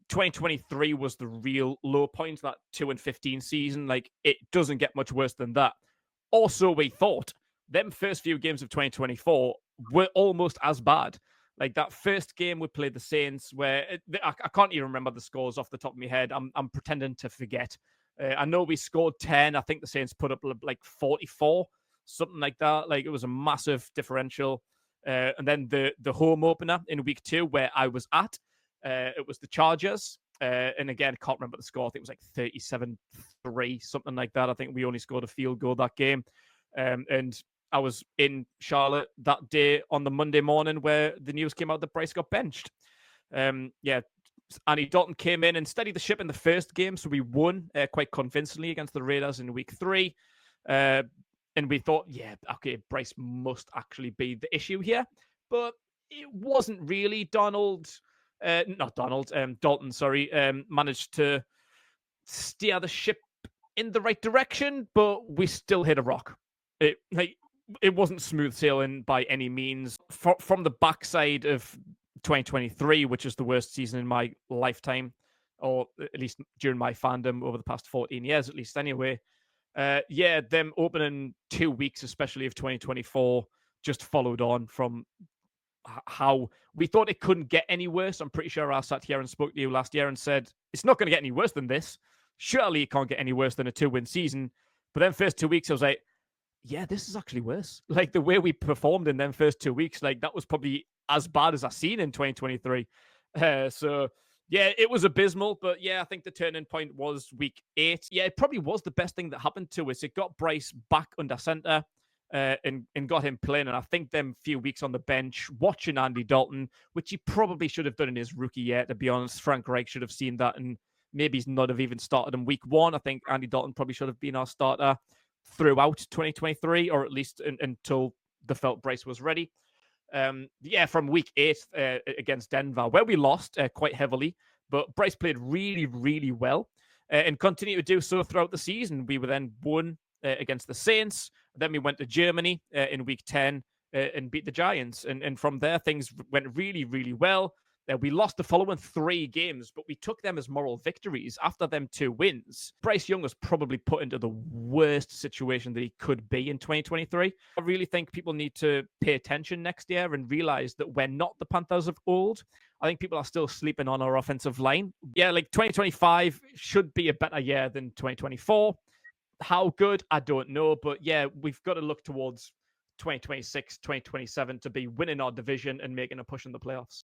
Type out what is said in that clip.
2023 was the real low point, that 2-15 season. Like, it doesn't get much worse than that. Also, we thought them first few games of 2024 were almost as bad. Like that first game we played the Saints, where I can't even remember the scores off the top of my head. I'm pretending to forget. I know we scored 10. I think the Saints put up like 44, something like that. Like, it was a massive differential. And then the home opener in week 2, where I was at, it was the Chargers. And again, I can't remember the score. I think it was like 37-3, something like that. I think we only scored a field goal that game. And I was in Charlotte that day on the Monday morning where the news came out that Bryce got benched. Andy Dalton came in and steadied the ship in the first game, so we won quite convincingly against the Raiders in week 3. And we thought, yeah, okay, Bryce must actually be the issue here. But it wasn't really. Dalton, managed to steer the ship in the right direction, but we still hit a rock. It wasn't smooth sailing by any means. From the backside of 2023, which is the worst season in my lifetime, or at least during my fandom over the past 14 years, at least anyway. Them opening 2 weeks, especially of 2024, just followed on from how we thought it couldn't get any worse. I'm pretty sure I sat here and spoke to you last year and said, it's not going to get any worse than this. Surely it can't get any worse than a 2-win season. But then first 2 weeks, I was like, yeah, this is actually worse. Like, the way we performed in them first 2 weeks, like, that was probably as bad as I've seen in 2023. So, yeah, it was abysmal. But yeah, I think the turning point was week 8. Yeah, it probably was the best thing that happened to us. It got Bryce back under center and got him playing. And I think them few weeks on the bench, watching Andy Dalton, which he probably should have done in his rookie year, to be honest. Frank Reich should have seen that and maybe not have even started in week 1. I think Andy Dalton probably should have been our starter throughout 2023, or at least until the felt Bryce was ready. From week 8 against Denver, where we lost quite heavily, but Bryce played really, really well and continued to do so throughout the season. We were then won against the Saints. Then we went to Germany in week 10 and beat the Giants. And from there, things went really, really well. We lost the following 3 games, but we took them as moral victories. After them 2 wins, Bryce Young was probably put into the worst situation that he could be in 2023. I really think people need to pay attention next year and realize that we're not the Panthers of old. I think people are still sleeping on our offensive line. Yeah, like 2025 should be a better year than 2024. How good? I don't know. But yeah, we've got to look towards 2026, 2027 to be winning our division and making a push in the playoffs.